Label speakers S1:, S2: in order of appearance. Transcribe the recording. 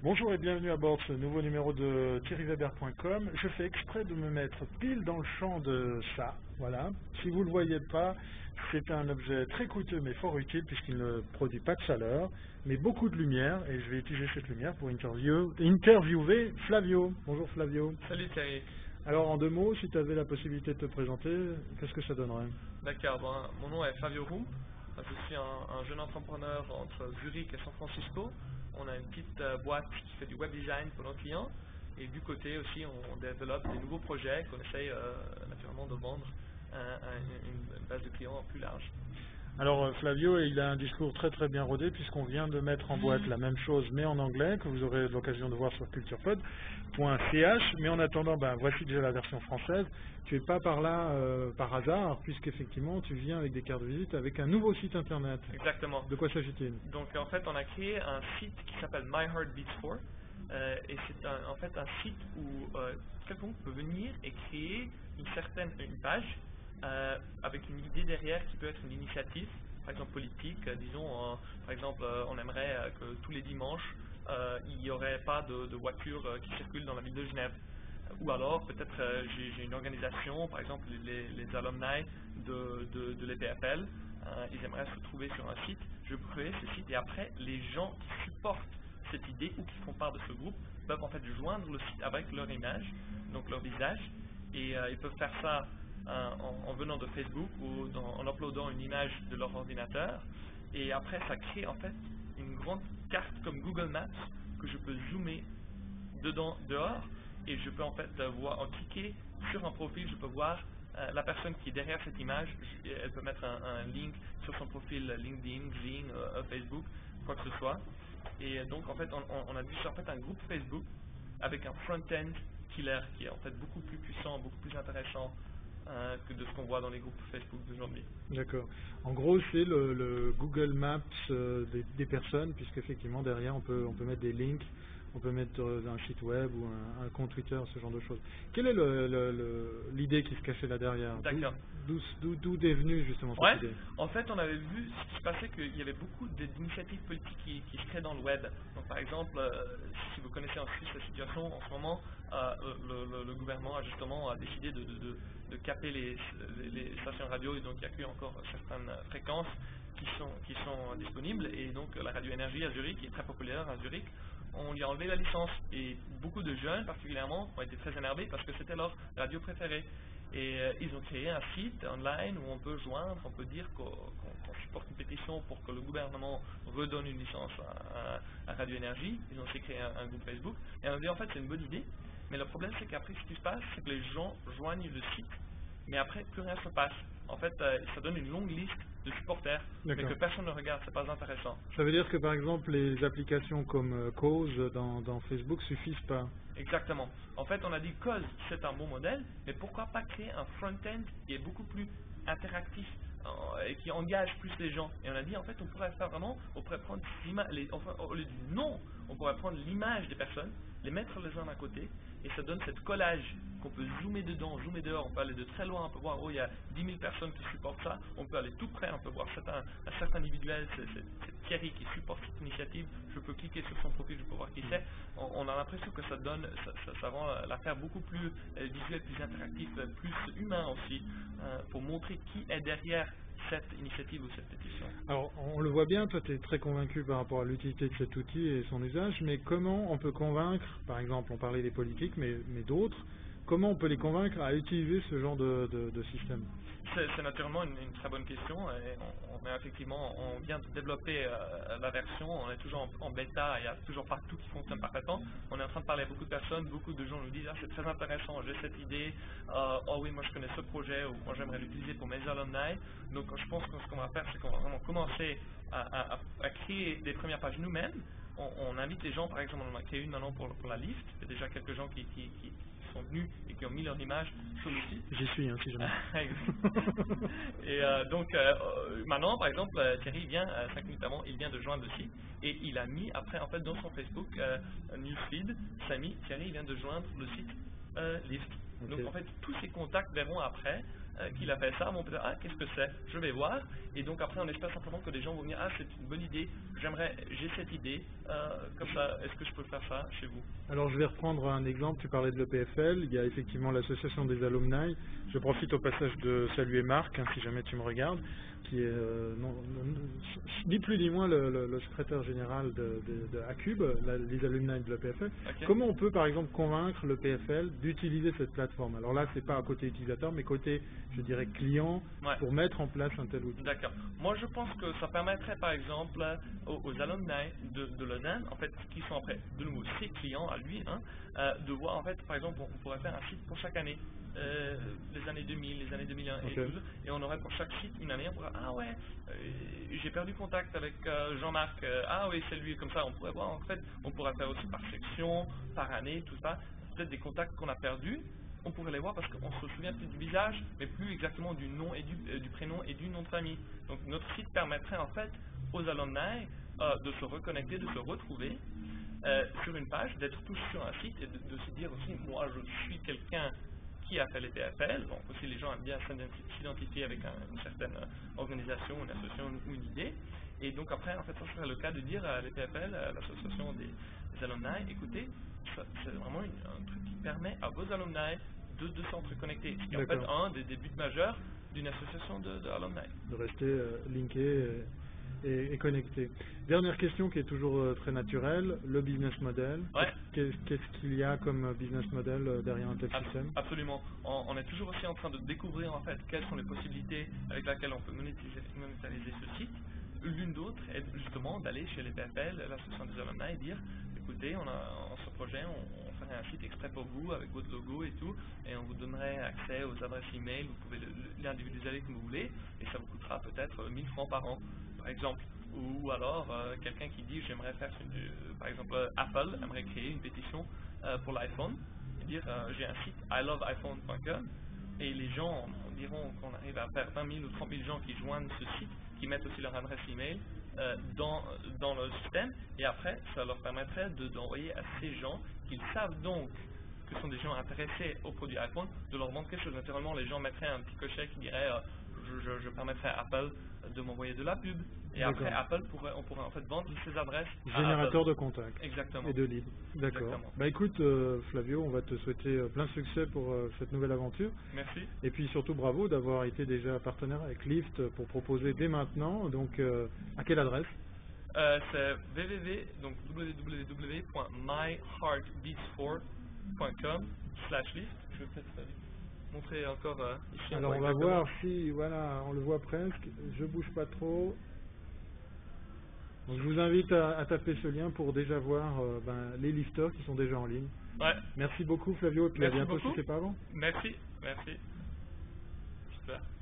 S1: Bonjour et bienvenue à bord de ce nouveau numéro de thierryweber.com. Je fais exprès de me mettre pile dans le champ de ça, voilà. Si vous ne le voyez pas, c'est un objet très coûteux mais fort utile puisqu'il ne produit pas de chaleur, mais beaucoup de lumière, et je vais utiliser cette lumière pour interviewer Flavio. Bonjour Flavio.
S2: Salut Thierry.
S1: Alors en 2 mots, si tu avais la possibilité de te présenter, qu'est-ce que ça donnerait?
S2: D'accord, mon nom est Flavio Rump. Je suis un jeune entrepreneur entre Zurich et San Francisco. On a une petite boîte qui fait du web design pour nos clients. Et du côté aussi, on développe des nouveaux projets qu'on essaye naturellement de vendre à une base de clients plus large.
S1: Alors Flavio, il a un discours très très bien rodé puisqu'on vient de mettre en boîte la même chose mais en anglais que vous aurez l'occasion de voir sur culturepod.ch. Mais en attendant, voici déjà la version française. Tu n'es pas par là par hasard puisqu'effectivement tu viens avec des cartes de visite avec un nouveau site internet.
S2: Exactement.
S1: De quoi s'agit-il?
S2: Donc en fait, on a créé un site qui s'appelle My Heart Beats For. Et c'est en fait un site où quelqu'un peut venir et créer une page avec une idée derrière qui peut être une initiative, par exemple politique. Disons, par exemple, on aimerait que tous les dimanches, il n'y aurait pas de voitures qui circulent dans la ville de Genève. Ou alors, peut-être, j'ai une organisation, par exemple les alumni de l'EPFL, ils aimeraient se retrouver sur un site. Je peux créer ce site et après, les gens qui supportent cette idée ou qui font part de ce groupe peuvent en fait joindre le site avec leur image, donc leur visage, et ils peuvent faire ça en venant de Facebook ou en uploadant une image de leur ordinateur, et après ça crée en fait une grande carte comme Google Maps que je peux zoomer dehors, et je peux en fait en cliquer sur un profil, je peux voir la personne qui est derrière cette image. Elle peut mettre un link sur son profil LinkedIn, Xing, Facebook, quoi que ce soit. Et donc en fait on a dû faire en fait un groupe Facebook avec un front-end killer qui est en fait beaucoup plus puissant, beaucoup plus intéressant que de ce qu'on voit dans les groupes Facebook d'aujourd'hui.
S1: D'accord. En gros, c'est le Google Maps des personnes, puisqu'effectivement derrière on peut mettre des links, on peut mettre un site web ou un compte Twitter, ce genre de choses. Quelle est l'idée qui se cachait là derrière?
S2: D'accord.
S1: D'où est venue justement
S2: Ouais,
S1: cette idée?
S2: en fait, on avait vu ce qui se passait, qu'il y avait beaucoup d'initiatives politiques qui se créent dans le web. Donc, par exemple, si vous connaissez en Suisse la situation, en ce moment, le gouvernement a justement décidé de caper les stations radio, et donc il n'y a plus encore certaines fréquences qui sont disponibles. Et donc, la radio énergie à Zurich, qui est très populaire à Zurich, on lui a enlevé la licence. Et beaucoup de jeunes, particulièrement, ont été très énervés parce que c'était leur radio préférée. Et ils ont créé un site online où on peut joindre, on peut dire qu'on supporte une pétition pour que le gouvernement redonne une licence à Radio Énergie. Ils ont aussi créé un groupe Facebook. Et on a dit en fait c'est une bonne idée, mais le problème c'est qu'après ce qui se passe, c'est que les gens joignent le site, mais après plus rien se passe. En fait, ça donne une longue liste de supporters, mais que personne ne regarde, c'est pas intéressant.
S1: Ça veut dire que par exemple les applications comme Cause dans Facebook suffisent pas?
S2: Exactement. En fait, on a dit Cause, c'est un bon modèle, mais pourquoi pas créer un front-end qui est beaucoup plus interactif et qui engage plus les gens. Et on a dit, en fait, on pourrait faire vraiment, on pourrait prendre au lieu du nom, on pourrait prendre l'image des personnes, les mettre les uns à côté, et ça donne cette collage qu'on peut zoomer dedans, zoomer dehors, on peut aller de très loin, on peut voir, oh, il y a 10 000 personnes qui supportent ça, on peut aller tout près, on peut voir un certain individuel, c'est Thierry qui supporte cette initiative, je peux cliquer sur son profil, je peux voir qui c'est. On a l'impression que ça rend l'affaire beaucoup plus visuelle, plus interactive, plus humain aussi, pour montrer qui est derrière cette initiative ou cette pétition.
S1: Alors, on le voit bien, toi tu es très convaincu par rapport à l'utilité de cet outil et son usage, mais comment on peut convaincre, par exemple, on parlait des politiques, mais d'autres, comment on peut les convaincre à utiliser ce genre de système?
S2: C'est naturellement une très bonne question, et on vient de développer la version, on est toujours en bêta, il n'y a toujours pas tout qui fonctionne parfaitement. On est en train de parler à beaucoup de personnes, beaucoup de gens nous disent c'est très intéressant, j'ai cette idée, oh oui moi je connais ce projet, ou moi j'aimerais l'utiliser pour mes alumni. Donc je pense que ce qu'on va faire, c'est qu'on va vraiment commencer à créer des premières pages nous-mêmes. On invite les gens, par exemple on en a créé une maintenant pour la liste, il y a déjà quelques gens qui sont venus et qui ont mis leur image sur le site.
S1: J'y suis, si jamais.
S2: Et donc maintenant, par exemple, Thierry vient 5 minutes avant, il vient de joindre le site et il a mis après en fait dans son Facebook newsfeed, Thierry vient de joindre le site Lyft.
S1: Okay.
S2: Donc en fait tous ces contacts verront après qu'il a fait ça, on peut dire, ah, qu'est-ce que c'est? Je vais voir. Et donc après, on espère simplement que les gens vont dire, ah, c'est une bonne idée, j'ai cette idée, comme ça, est-ce que je peux faire ça chez vous?
S1: Alors je vais reprendre un exemple, tu parlais de l'EPFL, il y a effectivement l'association des alumni. Je profite au passage de saluer Marc, hein, si jamais tu me regardes, qui est ni plus ni moins le secrétaire général de ACUB, les alumni de l'EPFL.
S2: Okay.
S1: Comment on peut par exemple convaincre l'EPFL d'utiliser cette plateforme? Alors là, c'est pas à côté utilisateur, mais côté, je dirais, client, pour mettre en place un tel outil.
S2: D'accord. Moi, je pense que ça permettrait, par exemple, aux alumni de Lausanne, en fait, qui sont après, de nouveau, ses clients à lui, hein, de voir, en fait, par exemple, on pourrait faire un site pour chaque année, les années 2000, les années 2001 et tout, et on aurait pour chaque site une année, on pourrait, ah ouais, j'ai perdu contact avec Jean-Marc, ah oui, c'est lui, comme ça, on pourrait voir, en fait, on pourrait faire aussi par section, par année, tout ça, peut-être des contacts qu'on a perdus. On pourrait les voir parce qu'on se souvient plus du visage, mais plus exactement du nom et du prénom et du nom de famille. Donc notre site permettrait en fait aux alumni de se reconnecter, de se retrouver sur une page, d'être tous sur un site et de se dire aussi, moi je suis quelqu'un qui a fait les PFL. Donc aussi les gens aiment bien s'identifier avec une certaine organisation, une association ou une idée. Et donc après, en fait, ça serait le cas de dire à l'EPFL, à l'association des alumni, écoutez, c'est vraiment un truc qui permet à vos alumni de s'entreconnecter. Ce qui est en fait un des buts majeurs d'une association d'alumni.
S1: De rester linké et connecté. Dernière question qui est toujours très naturelle, le business model.
S2: Ouais.
S1: Qu'est-ce qu'il y a comme business model derrière un tel système?
S2: Absolument. On est toujours aussi en train de découvrir en fait quelles sont les possibilités avec lesquelles on peut monétariser ce site. L'une d'autre est justement d'aller chez les PFL, l'association des alumni, et dire écoutez, on a ce projet, on ferait un site exprès pour vous avec votre logo et tout, et on vous donnerait accès aux adresses email, vous pouvez l'individualiser comme vous voulez, et ça vous coûtera peut-être 1000 francs par an, par exemple. Ou alors quelqu'un qui dit j'aimerais faire, par exemple Apple aimerait créer une pétition pour l'iPhone, et dire j'ai un site iloveiphone.com, et les gens diront qu'on arrive à faire 20 000 ou 30 000 gens qui joignent ce site, qui mettent aussi leur adresse email dans le système, et après ça leur permettrait d'envoyer à ces gens qu'ils savent donc que sont des gens intéressés au produit iPhone, de leur vendre quelque chose. Naturellement, les gens mettraient un petit cochet qui dirait je permettrais à Apple de m'envoyer de la pub, et après Apple on pourrait en fait vendre ses adresses
S1: générateur de contacts.
S2: Exactement.
S1: Et de leads. D'accord. Bah écoute Flavio, on va te souhaiter plein de succès pour cette nouvelle aventure.
S2: Merci.
S1: Et puis surtout bravo d'avoir été déjà partenaire avec Lyft pour proposer dès maintenant. Donc à quelle adresse?
S2: C'est www.myheartbeats4.com/Lyft. Je vais peut-être montrer encore ici.
S1: Alors on va voir si, voilà, on le voit presque, je bouge pas trop. Donc je vous invite à taper ce lien pour déjà voir les lifters qui sont déjà en ligne.
S2: Ouais.
S1: Merci beaucoup Flavio, et puis à bientôt si c'est pas avant.
S2: Merci. Super.